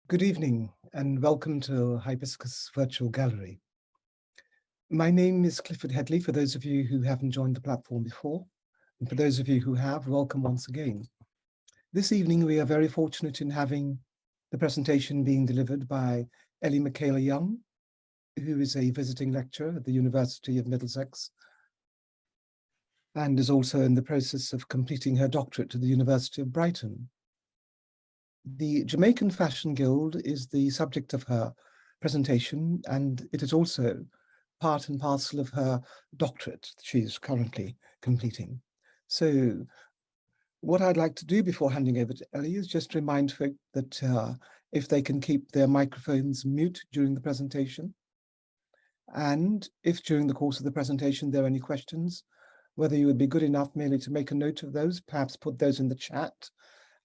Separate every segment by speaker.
Speaker 1: Good evening and welcome to Hibiscus Virtual Gallery. My name is Clifford Headley, for those of you who haven't joined the platform before, and for those of you who have, welcome once again. This evening we are very fortunate in having the presentation being delivered by Elli Michaela Young, who is a visiting lecturer at the University of Middlesex and is also in the process of completing her doctorate at the University of Brighton. The Jamaican Fashion Guild is the subject of her presentation, and it is also part and parcel of her doctorate she is currently completing. So what I'd like to do before handing over to Elli is just remind folk that if they can keep their microphones mute during the presentation, and if during the course of the presentation there are any questions, whether you would be good enough merely to make a note of those, perhaps put those in the chat,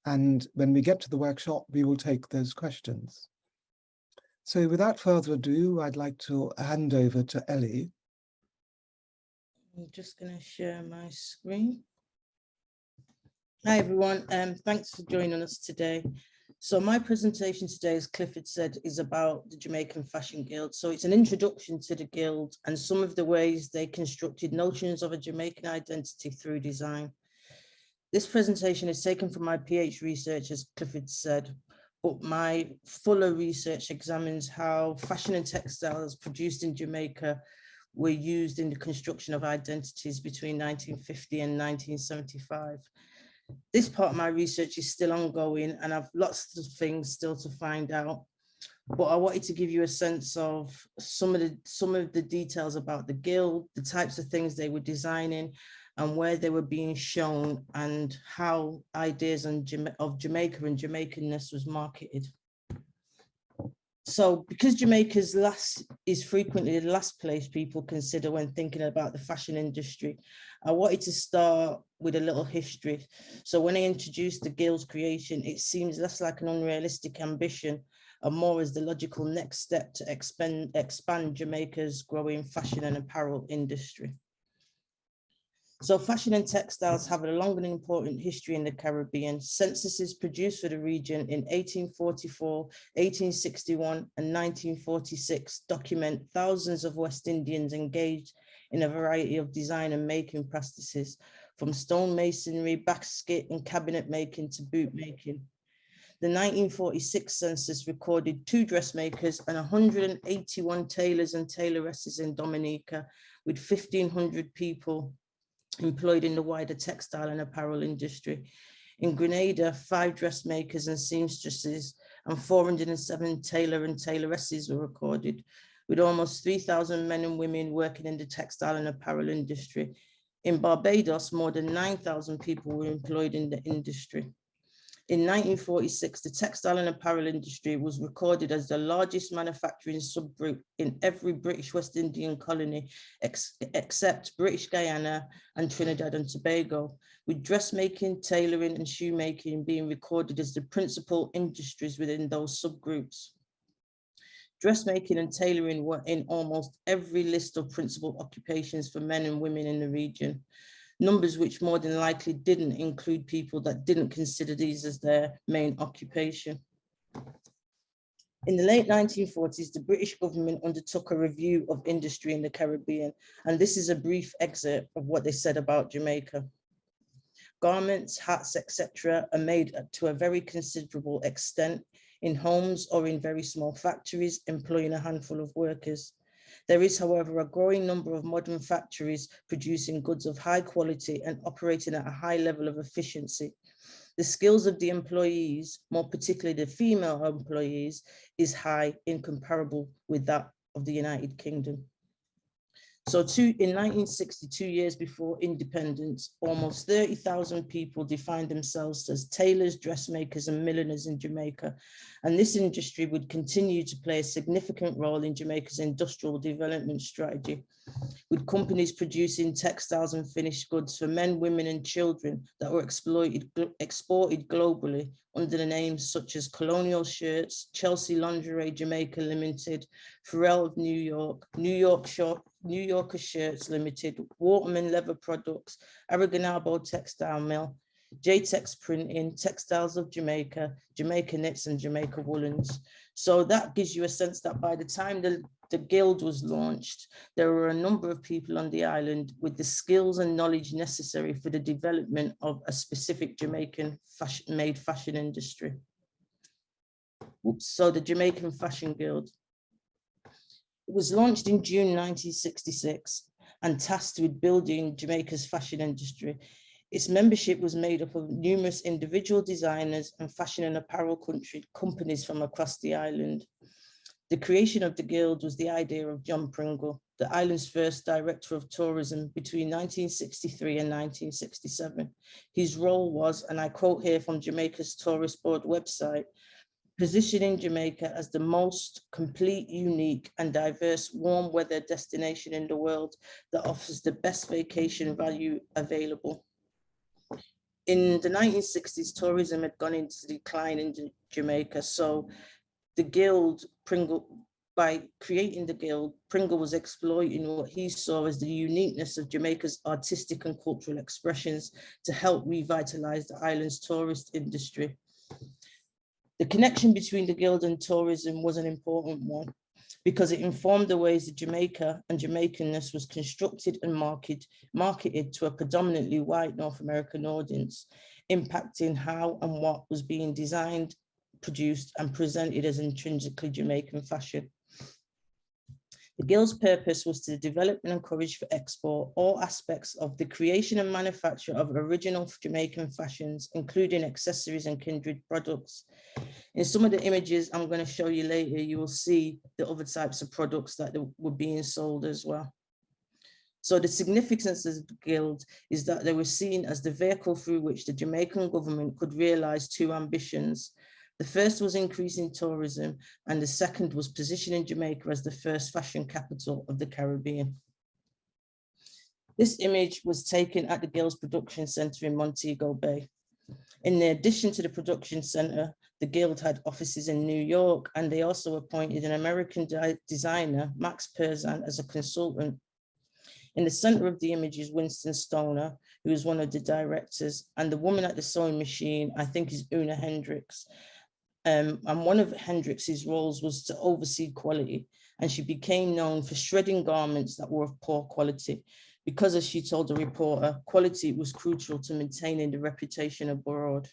Speaker 1: and when we get to the workshop, we will take those questions. So without further ado, I'd like to hand over to Elli.
Speaker 2: I'm just going to share my screen. Hi, everyone. Thanks for joining us today. So my presentation today, as Clifford said, is about the Jamaican Fashion Guild. So it's an introduction to the Guild and some of the ways they constructed notions of a Jamaican identity through design. This presentation is taken from my PhD research, as Clifford said, but my fuller research examines how fashion and textiles produced in Jamaica were used in the construction of identities between 1950 and 1975. This part of my research is still ongoing and I've lots of things still to find out, but I wanted to give you a sense of some of the details about the Guild, the types of things they were designing, and where they were being shown, and how ideas of Jamaica and Jamaicanness was marketed. So because Jamaica's is frequently the last place people consider when thinking about the fashion industry, I wanted to start with a little history. So when I introduced the Guild's creation, it seems less like an unrealistic ambition and more as the logical next step to expand Jamaica's growing fashion and apparel industry. So fashion and textiles have a long and important history in the Caribbean. Censuses produced for the region in 1844, 1861, and 1946 document thousands of West Indians engaged in a variety of design and making practices, from stone masonry, basket and cabinet making to boot making. The 1946 census recorded 2 dressmakers and 181 tailors and tailoresses in Dominica, with 1,500 people employed in the wider textile and apparel industry. In Grenada, 5 dressmakers and seamstresses and 407 tailor and tailoresses were recorded, with almost 3,000 men and women working in the textile and apparel industry. In Barbados, more than 9,000 people were employed in the industry. In 1946, the textile and apparel industry was recorded as the largest manufacturing subgroup in every British West Indian colony, except British Guyana and Trinidad and Tobago, with dressmaking, tailoring, and shoemaking being recorded as the principal industries within those subgroups. Dressmaking and tailoring were in almost every list of principal occupations for men and women in the region, numbers which more than likely didn't include people that didn't consider these as their main occupation. In the late 1940s, the British government undertook a review of industry in the Caribbean, and this is a brief excerpt of what they said about Jamaica. Garments, hats, etc. are made to a very considerable extent in homes or in very small factories, employing a handful of workers. There is, however, a growing number of modern factories producing goods of high quality and operating at a high level of efficiency. The skills of the employees, more particularly the female employees, is high, incomparable with that of the United Kingdom. So in 1960, 2 years before independence, almost 30,000 people defined themselves as tailors, dressmakers, and milliners in Jamaica. And this industry would continue to play a significant role in Jamaica's industrial development strategy, with companies producing textiles and finished goods for men, women, and children that were exported globally under the names such as Colonial Shirts, Chelsea Lingerie Jamaica Limited, Pharrell of New York, New Yorker Shirts Limited, Waterman Leather Products, Aragonabo Textile Mill, J-Tex Printing, Textiles of Jamaica, Jamaica Knits and Jamaica Woolens. So that gives you a sense that by the time the guild was launched, there were a number of people on the island with the skills and knowledge necessary for the development of a specific Jamaican made fashion industry. So the Jamaican Fashion Guild. It was launched in June 1966 and tasked with building Jamaica's fashion industry. Its membership was made up of numerous individual designers and fashion and apparel companies from across the island. The creation of the guild was the idea of John Pringle, the island's first director of tourism between 1963 and 1967. His role was, and I quote here from Jamaica's Tourist Board website, positioning Jamaica as the most complete, unique, and diverse warm weather destination in the world that offers the best vacation value available. In the 1960s, tourism had gone into decline in Jamaica. So the guild, Pringle, by creating the guild, Pringle was exploiting what he saw as the uniqueness of Jamaica's artistic and cultural expressions to help revitalize the island's tourist industry. The connection between the guild and tourism was an important one because it informed the ways that Jamaica and Jamaicanness was constructed and marketed to a predominantly white North American audience, impacting how and what was being designed, produced, and presented as intrinsically Jamaican fashion. The guild's purpose was to develop and encourage for export all aspects of the creation and manufacture of original Jamaican fashions, including accessories and kindred products. In some of the images I'm going to show you later, you will see the other types of products that were being sold as well. So the significance of the guild is that they were seen as the vehicle through which the Jamaican government could realize two ambitions. The first was increasing tourism, and the second was positioning Jamaica as the first fashion capital of the Caribbean. This image was taken at the Guild's production center in Montego Bay. In addition to the production center, the Guild had offices in New York, and they also appointed an American designer, Max Perzan, as a consultant. In the center of the image is Winston Stoner, who is one of the directors, and the woman at the sewing machine, I think, is Una Hendricks. And one of Hendrix's roles was to oversee quality, and she became known for shredding garments that were of poor quality because, as she told the reporter, quality was crucial to maintaining the reputation abroad.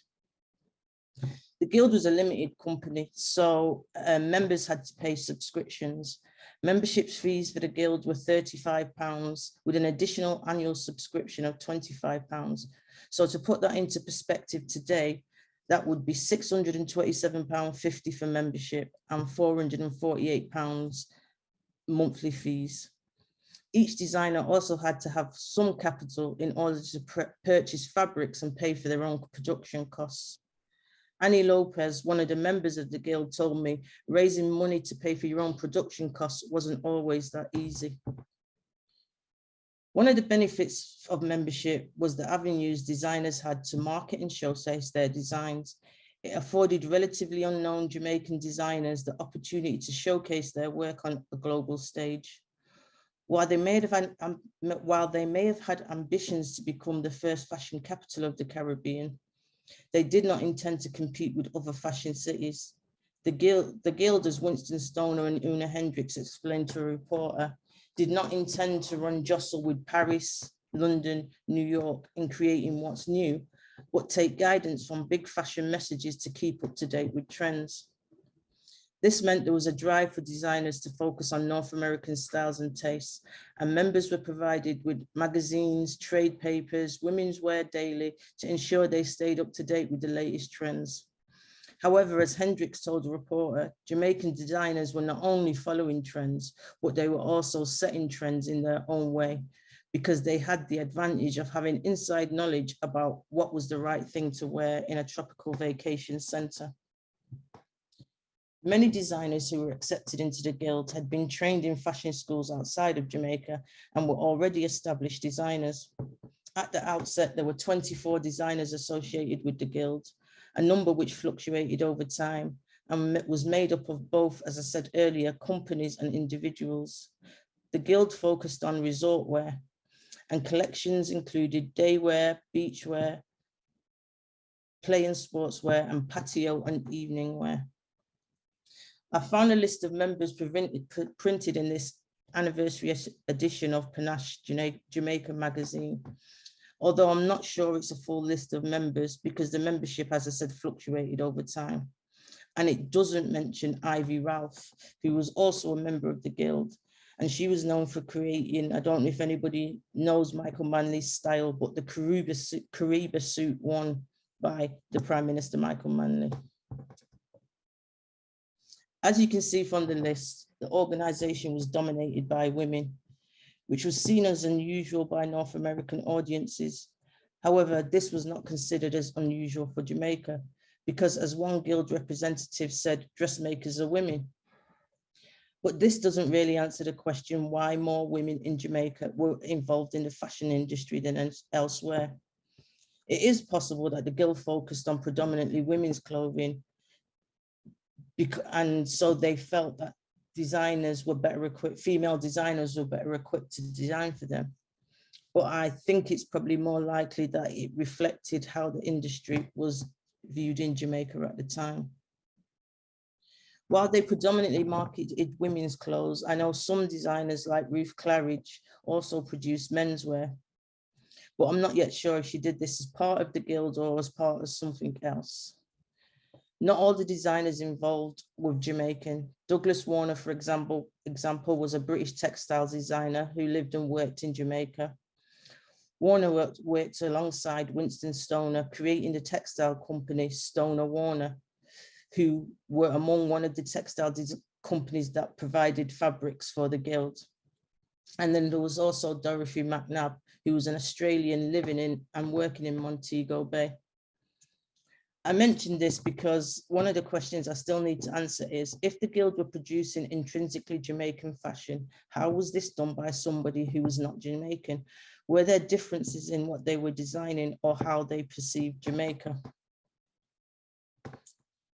Speaker 2: The Guild was a limited company, so members had to pay subscriptions. Membership fees for the Guild were £35 with an additional annual subscription of £25. So to put that into perspective today, that would be £627.50 for membership and £448 monthly fees. Each designer also had to have some capital in order to purchase fabrics and pay for their own production costs. Annie Lopez, one of the members of the Guild, told me raising money to pay for your own production costs wasn't always that easy. One of the benefits of membership was the avenues designers had to market and showcase their designs. It afforded relatively unknown Jamaican designers the opportunity to showcase their work on a global stage. While they may have had ambitions to become the first fashion capital of the Caribbean, they did not intend to compete with other fashion cities. The Guild, as Winston Stoner and Una Hendricks explained to a reporter, did not intend to run jostle with Paris, London, New York in creating what's new, but take guidance from big fashion messages to keep up to date with trends. This meant there was a drive for designers to focus on North American styles and tastes, and members were provided with magazines, trade papers, Women's Wear Daily to ensure they stayed up to date with the latest trends. However, as Hendricks told the reporter, Jamaican designers were not only following trends, but they were also setting trends in their own way because they had the advantage of having inside knowledge about what was the right thing to wear in a tropical vacation center. Many designers who were accepted into the Guild had been trained in fashion schools outside of Jamaica and were already established designers. At the outset, there were 24 designers associated with the Guild, a number which fluctuated over time and was made up of both, as I said earlier, companies and individuals. The Guild focused on resort wear, and collections included day wear, beach wear, play and sportswear, and patio and evening wear. I found a list of members printed in this anniversary edition of Panache Jamaica magazine, although I'm not sure it's a full list of members because the membership, as I said, fluctuated over time. And it doesn't mention Ivy Ralph, who was also a member of the guild. And she was known for creating, I don't know if anybody knows Michael Manley's style, but the Kariba suit worn by the Prime Minister Michael Manley. As you can see from the list, the organization was dominated by women, which was seen as unusual by North American audiences. However, this was not considered as unusual for Jamaica because, as one guild representative said, dressmakers are women. But this doesn't really answer the question why more women in Jamaica were involved in the fashion industry than elsewhere. It is possible that the guild focused on predominantly women's clothing, and so they felt that designers were better equipped, female designers were better equipped to design for them. But I think it's probably more likely that it reflected how the industry was viewed in Jamaica at the time. While they predominantly marketed women's clothes, I know some designers like Ruth Claridge also produced menswear. But I'm not yet sure if she did this as part of the guild or as part of something else. Not all the designers involved were Jamaican. Douglas Warner, for example, was a British textiles designer who lived and worked in Jamaica. Warner worked alongside Winston Stoner, creating the textile company Stoner Warner, who were among one of the textile companies that provided fabrics for the guild. And then there was also Dorothy McNabb, who was an Australian living in and working in Montego Bay. I mentioned this because one of the questions I still need to answer is, if the guild were producing intrinsically Jamaican fashion, how was this done by somebody who was not Jamaican? Were there differences in what they were designing or how they perceived Jamaica?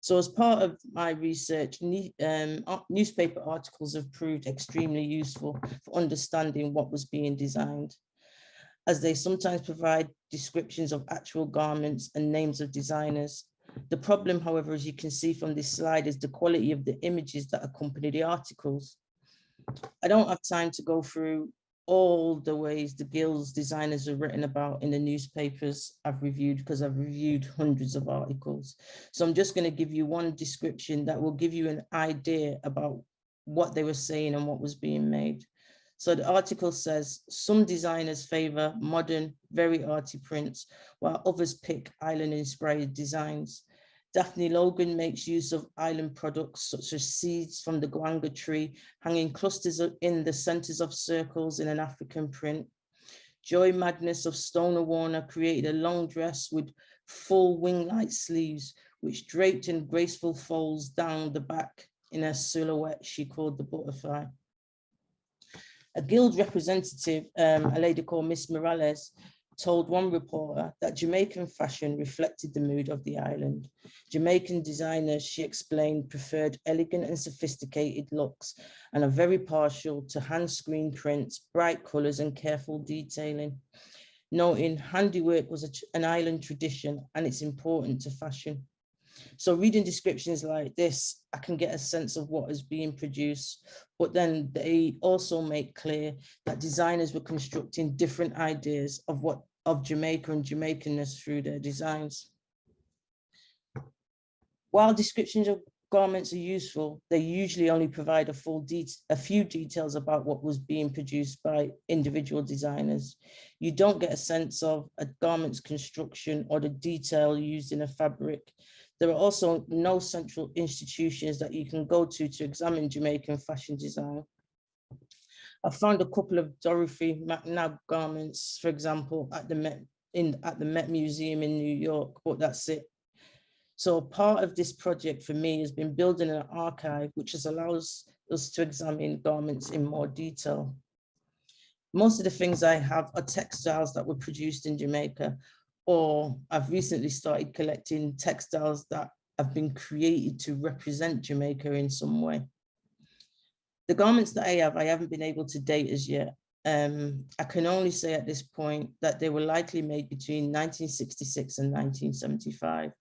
Speaker 2: So as part of my research, newspaper articles have proved extremely useful for understanding what was being designed, as they sometimes provide descriptions of actual garments and names of designers. The problem, however, as you can see from this slide, is the quality of the images that accompany the articles. I don't have time to go through all the ways the guild's designers are written about in the newspapers I've reviewed, because I've reviewed hundreds of articles. So I'm just going to give you one description that will give you an idea about what they were saying and what was being made. So the article says, some designers favor modern, very arty prints, while others pick island-inspired designs. Daphne Logan makes use of island products such as seeds from the guanga tree, hanging clusters in the centers of circles in an African print. Joy Magnus of Stoner Warner created a long dress with full wing-like sleeves, which draped in graceful folds down the back in a silhouette she called the butterfly. A guild representative, a lady called Miss Morales, told one reporter that Jamaican fashion reflected the mood of the island. Jamaican designers, she explained, preferred elegant and sophisticated looks and are very partial to hand screen prints, bright colors and careful detailing. Noting handiwork was an island tradition and it's important to fashion. So reading descriptions like this, I can get a sense of what is being produced, but then they also make clear that designers were constructing different ideas of Jamaica and Jamaicanness through their designs. While descriptions of garments are useful, they usually only provide a few details about what was being produced by individual designers. You don't get a sense of a garment's construction or the detail used in a fabric. There are also no central institutions that you can go to examine Jamaican fashion design. I found a couple of Dorothy McNabb garments, for example, at the Met Museum in New York, but that's it. So part of this project for me has been building an archive which allows us to examine garments in more detail. Most of the things I have are textiles that were produced in Jamaica, or I've recently started collecting textiles that have been created to represent Jamaica in some way. The garments that I haven't been able to date as yet. I can only say at this point that they were likely made between 1966 and 1975.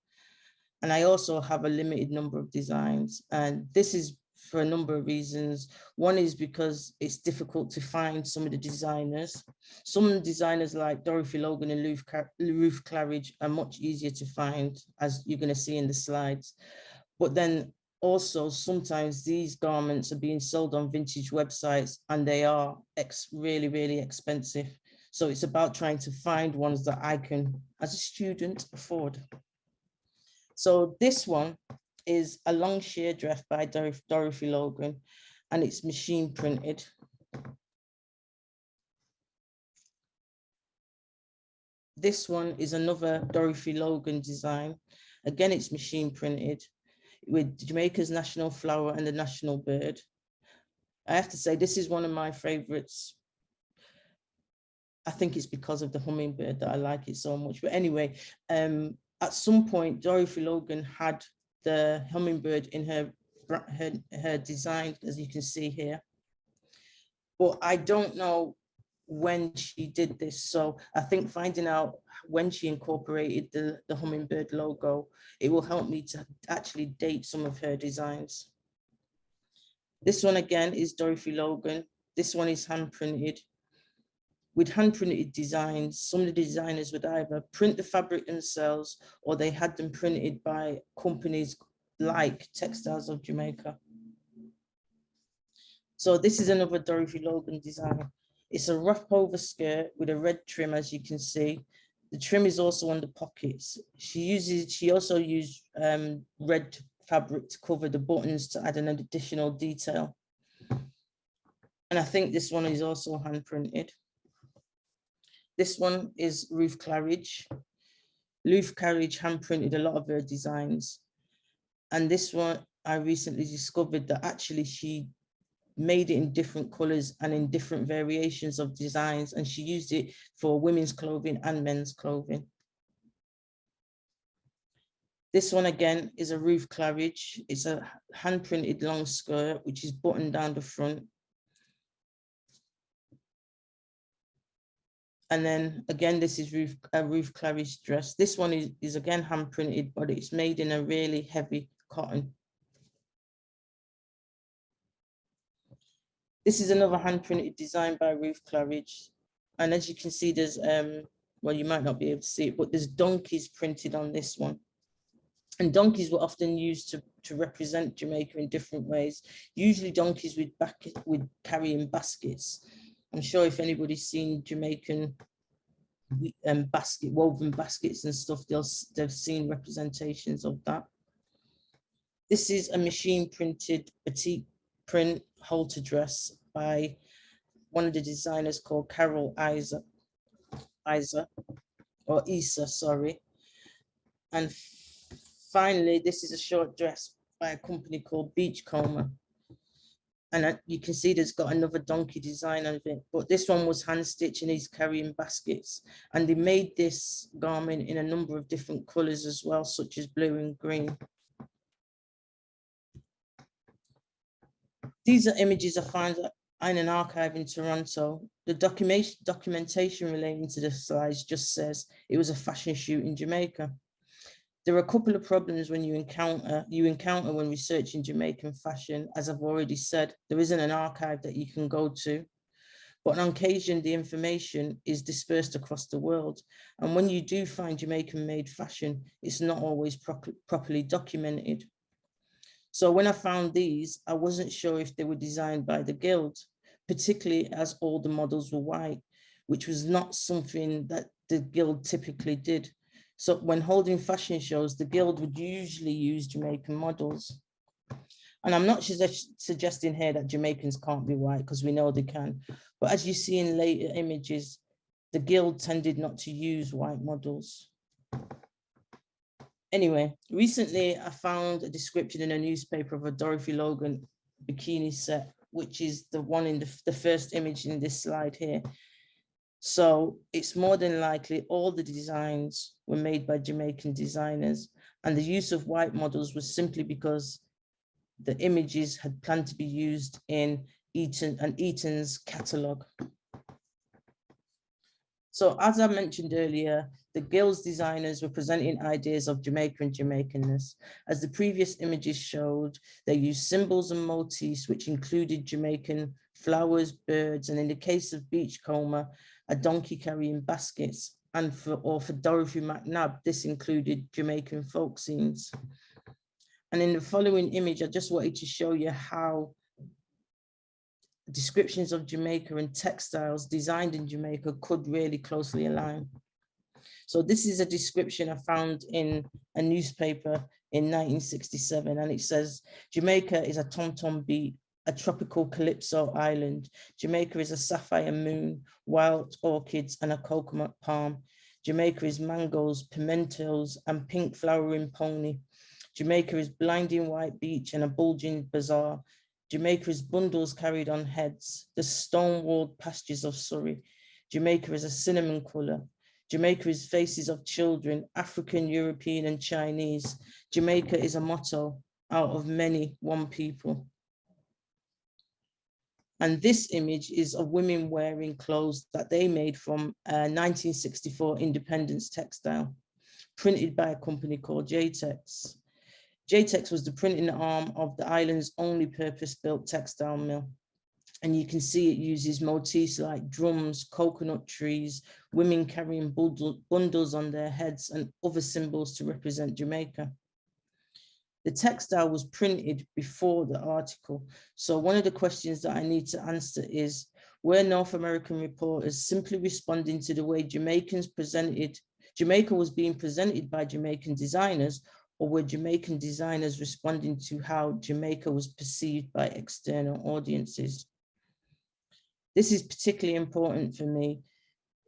Speaker 2: And I also have a limited number of designs. And this is for a number of reasons. One is because it's difficult to find some of the designers. Some designers like Dorothy Logan and Ruth Claridge are much easier to find, as you're going to see in the slides. But then also sometimes these garments are being sold on vintage websites and they are really, really expensive. So it's about trying to find ones that I can, as a student, afford. So this one is a long sheer dress by Dorothy Logan, and it's machine printed. This one is another Dorothy Logan design. Again, it's machine printed with Jamaica's national flower and the national bird. I have to say, this is one of my favorites. I think it's because of the hummingbird that I like it so much. But anyway, at some point, Dorothy Logan had the hummingbird in her design, as you can see here. But I don't know when she did this. So I think finding out when she incorporated the hummingbird logo, it will help me to actually date some of her designs. This one again is Dorothy Logan. This one is hand printed. With hand printed designs, some of the designers would either print the fabric themselves or they had them printed by companies like Textiles of Jamaica. So this is another Dorothy Logan design. It's a wrap over skirt with a red trim, as you can see. The trim is also on the pockets. She also used red fabric to cover the buttons to add an additional detail. And I think this one is also hand printed. This one is Ruth Claridge. Ruth Claridge hand printed a lot of her designs. And this one, I recently discovered that actually she made it in different colors and in different variations of designs. And she used it for women's clothing and men's clothing. This one again is a Ruth Claridge. It's a hand printed long skirt, which is buttoned down the front. And then again, this is a Ruth Claridge dress. This one is again hand printed, but it's made in a really heavy cotton. This is another hand printed design by Ruth Claridge. And as you can see, there's, well, you might not be able to see it, but there's donkeys printed on this one. And donkeys were often used to represent Jamaica in different ways. Usually donkeys with carrying baskets. I'm sure if anybody's seen Jamaican woven baskets and stuff, they've seen representations of that. This is a machine printed batik print halter dress by one of the designers called Carol Isa, sorry. And finally, this is a short dress by a company called Beachcomber. And you can see there's got another donkey design of it, but this one was hand stitched and he's carrying baskets. And they made this garment in a number of different colors as well, such as blue and green. These are images I found in an archive in Toronto. The documentation relating to the slides just says it was a fashion shoot in Jamaica. There are a couple of problems when you encounter when researching Jamaican fashion. As I've already said, there isn't an archive that you can go to, but on occasion, the information is dispersed across the world. And when you do find Jamaican made fashion, it's not always properly documented. So when I found these, I wasn't sure if they were designed by the Guild, particularly as all the models were white, which was not something that the Guild typically did. So when holding fashion shows, the Guild would usually use Jamaican models. And I'm not suggesting here that Jamaicans can't be white, because we know they can. But as you see in later images, the Guild tended not to use white models. Anyway, recently I found a description in a newspaper of a Dorothy Logan bikini set, which is the one in the first image in this slide here. So it's more than likely all the designs were made by Jamaican designers, and the use of white models was simply because the images had planned to be used in Eaton's catalogue. So as I mentioned earlier, the Guild's designers were presenting ideas of Jamaica and Jamaicanness. As the previous images showed, they used symbols and motifs which included Jamaican flowers, birds, and in the case of Beachcomber, a donkey carrying baskets. And for Dorothy McNabb, this included Jamaican folk scenes. And in the following image, I just wanted to show you how descriptions of Jamaica and textiles designed in Jamaica could really closely align. So this is a description I found in a newspaper in 1967, and it says, Jamaica is a tom-tom beat, a tropical calypso island. Jamaica is a sapphire moon, wild orchids, and a coconut palm. Jamaica is mangoes, pimentos, and pink flowering pony. Jamaica is blinding white beach and a bulging bazaar. Jamaica is bundles carried on heads, the stone-walled pastures of Surrey. Jamaica is a cinnamon colour. Jamaica is faces of children, African, European, and Chinese. Jamaica is a motto, out of many, one people. And this image is of women wearing clothes that they made from 1964 Independence textile, printed by a company called J-Tex. J-Tex was the printing arm of the island's only purpose-built textile mill. And you can see it uses motifs like drums, coconut trees, women carrying bundles on their heads, and other symbols to represent Jamaica. The textile was printed before the article. So one of the questions that I need to answer is, were North American reporters simply responding to the way Jamaica was being presented by Jamaican designers, or were Jamaican designers responding to how Jamaica was perceived by external audiences? This is particularly important for me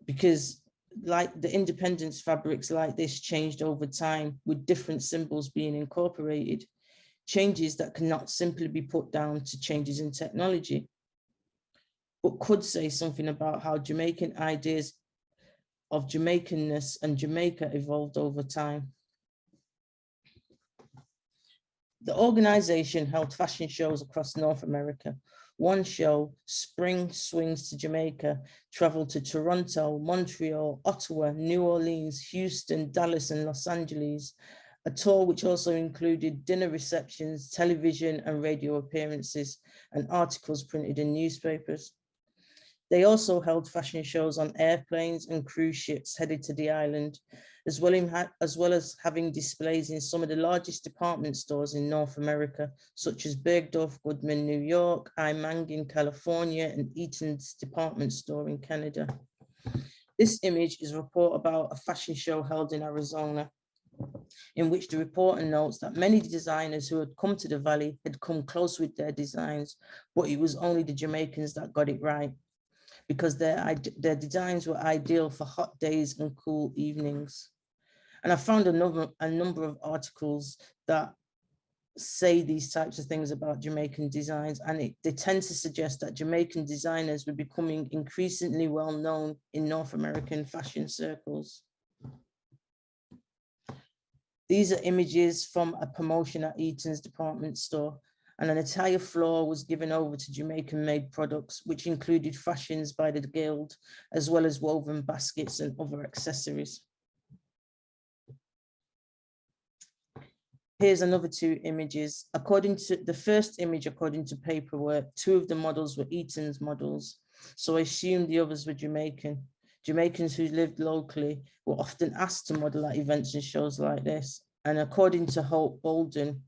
Speaker 2: because like the independence fabrics like this changed over time with different symbols being incorporated, changes that cannot simply be put down to changes in technology, but could say something about how Jamaican ideas of Jamaicanness and Jamaica evolved over time. The organization held fashion shows across North America. One show, Spring Swings to Jamaica, traveled to Toronto, Montreal, Ottawa, New Orleans, Houston, Dallas, and Los Angeles. A tour which also included dinner receptions, television and radio appearances, and articles printed in newspapers. They also held fashion shows on airplanes and cruise ships headed to the island, as well as having displays in some of the largest department stores in North America, such as Bergdorf Goodman, New York, Imang in California, and Eaton's department store in Canada. This image is a report about a fashion show held in Arizona, in which the reporter notes that many designers who had come to the valley had come close with their designs, but it was only the Jamaicans that got it right, because their designs were ideal for hot days and cool evenings. And I found a number of articles that say these types of things about Jamaican designs, and they tend to suggest that Jamaican designers were becoming increasingly well known in North American fashion circles. These are images from a promotion at Eaton's department store, and an entire floor was given over to Jamaican-made products, which included fashions by the Guild, as well as woven baskets and other accessories. Here's another two images. According to the first image, according to paperwork, two of the models were Eaton's models, so I assumed the others were Jamaican. Jamaicans who lived locally were often asked to model at events and shows like this. And according to Hope Bolden,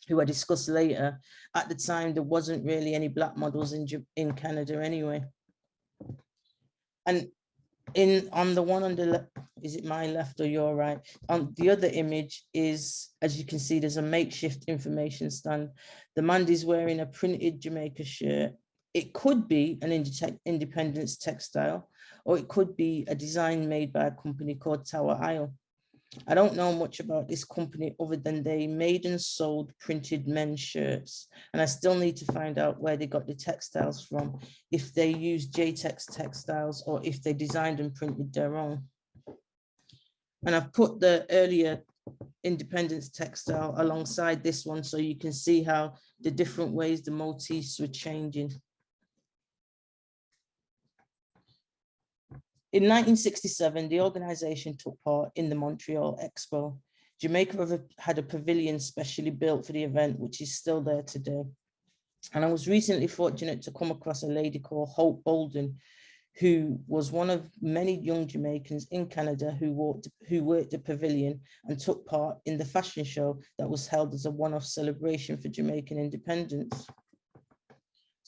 Speaker 2: who I discussed later, at the time, there wasn't really any Black models in Canada anyway. And on the one on the left, is it my left or your right? On the other image is, as you can see, there's a makeshift information stand. The man is wearing a printed Jamaica shirt. It could be an independence textile, or it could be a design made by a company called Tower Isle. I don't know much about this company other than they made and sold printed men's shirts. And I still need to find out where they got the textiles from, if they used J-Tex textiles or if they designed and printed their own. And I've put the earlier independence textile alongside this one so you can see how the different ways the motifs were changing. In 1967, the organization took part in the Montreal Expo. Jamaica had a pavilion specially built for the event, which is still there today. And I was recently fortunate to come across a lady called Hope Bolden, who was one of many young Jamaicans in Canada who worked the pavilion and took part in the fashion show that was held as a one-off celebration for Jamaican independence.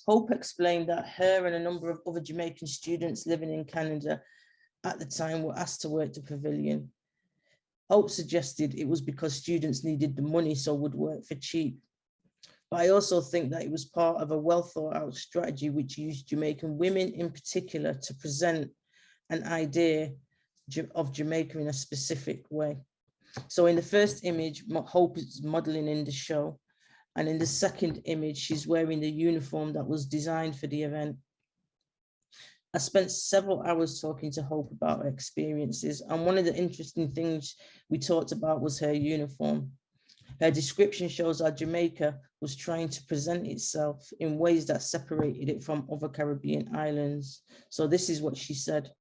Speaker 2: Hope explained that her and a number of other Jamaican students living in Canada at the time were asked to work the pavilion. Hope suggested it was because students needed the money, so would work for cheap. But I also think that it was part of a well thought out strategy which used Jamaican women in particular to present an idea of Jamaica in a specific way. So in the first image, Hope is modeling in the show. And in the second image, she's wearing the uniform that was designed for the event. I spent several hours talking to Hope about her experiences. And one of the interesting things we talked about was her uniform. Her description shows how Jamaica was trying to present itself in ways that separated it from other Caribbean islands. So this is what she said.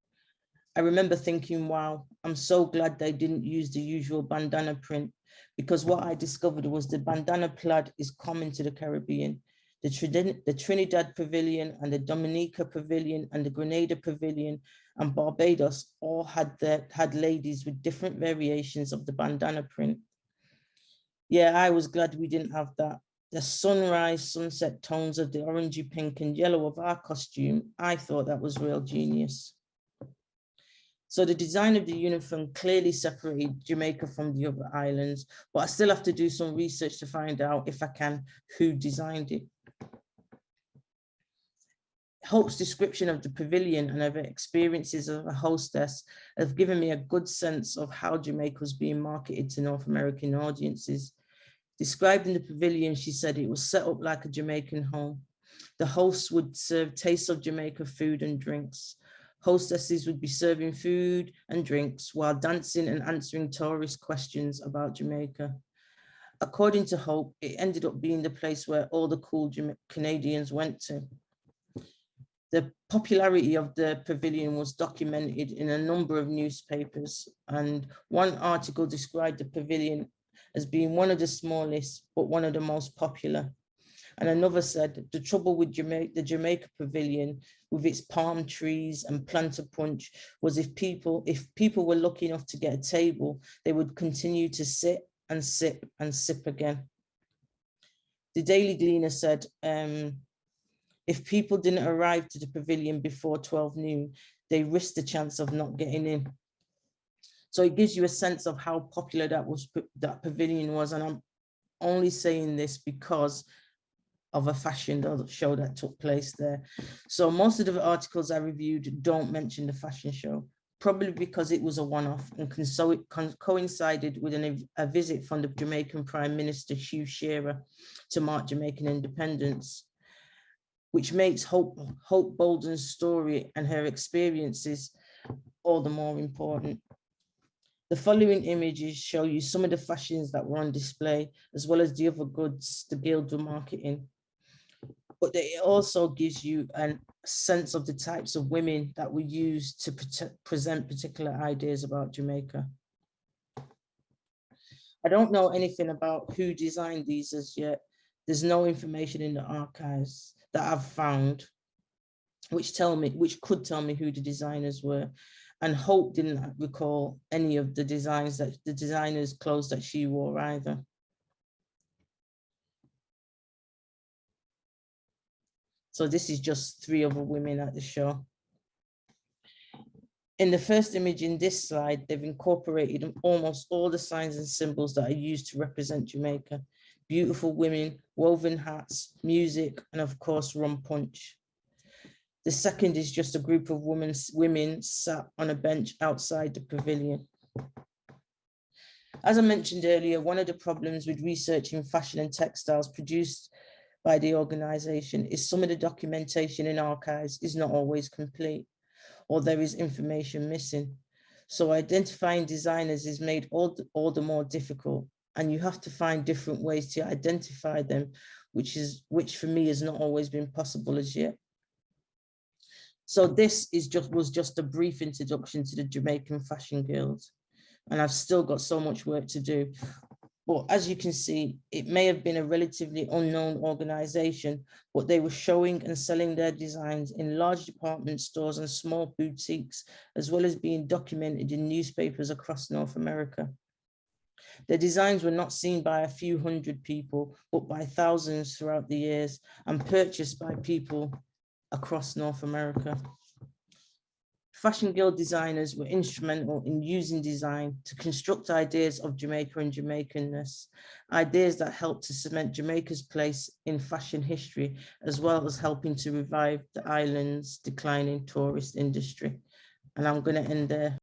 Speaker 2: I remember thinking, wow, I'm so glad they didn't use the usual bandana print, because what I discovered was the bandana plaid is common to the Caribbean. The Trinidad Pavilion and the Dominica Pavilion and the Grenada Pavilion and Barbados all had ladies with different variations of the bandana print. Yeah, I was glad we didn't have that. The sunrise, sunset tones of the orangey pink and yellow of our costume, I thought that was real genius. So the design of the uniform clearly separated Jamaica from the other islands, but I still have to do some research to find out, if I can, who designed it. Hope's description of the pavilion and of her experiences as a hostess have given me a good sense of how Jamaica was being marketed to North American audiences. Describing the pavilion, she said it was set up like a Jamaican home. The hosts would serve tastes of Jamaica food and drinks. Hostesses would be serving food and drinks while dancing and answering tourist questions about Jamaica. According to Hope, it ended up being the place where all the cool Canadians went to. The popularity of the pavilion was documented in a number of newspapers, and one article described the pavilion as being one of the smallest, but one of the most popular. And another said, the trouble with the Jamaica Pavilion, with its palm trees and planter punch, was if people were lucky enough to get a table, they would continue to sit and sip and sip again. The Daily Gleaner said, if people didn't arrive to the pavilion before 12 noon, they risked the chance of not getting in. So it gives you a sense of how popular that pavilion was. And I'm only saying this because of a fashion show that took place there. So most of the articles I reviewed don't mention the fashion show, probably because it was a one-off and coincided with a visit from the Jamaican Prime Minister Hugh Shearer to mark Jamaican independence, which makes Hope Bolden's story and her experiences all the more important. The following images show you some of the fashions that were on display, as well as the other goods the guild were marketing. But it also gives you a sense of the types of women that were used to present particular ideas about Jamaica. I don't know anything about who designed these as yet. There's no information in the archives that I've found, which could tell me who the designers were. And Hope didn't recall any of the designers' clothes that she wore either. So this is just 3 other women at the show. In the first image in this slide, they've incorporated almost all the signs and symbols that are used to represent Jamaica. Beautiful women, woven hats, music, and of course, rum punch. The second is just a group of women sat on a bench outside the pavilion. As I mentioned earlier, one of the problems with researching fashion and textiles produced by the organization is some of the documentation in archives is not always complete, or there is information missing. So identifying designers is made all the more difficult, and you have to find different ways to identify them, which for me has not always been possible as yet. So this was just a brief introduction to the Jamaican Fashion Guild, and I've still got so much work to do. But as you can see, it may have been a relatively unknown organization, but they were showing and selling their designs in large department stores and small boutiques, as well as being documented in newspapers across North America. Their designs were not seen by a few hundred people, but by thousands throughout the years, and purchased by people across North America. Fashion Guild designers were instrumental in using design to construct ideas of Jamaica and Jamaicanness, ideas that helped to cement Jamaica's place in fashion history, as well as helping to revive the island's declining tourist industry. And I'm going to end there.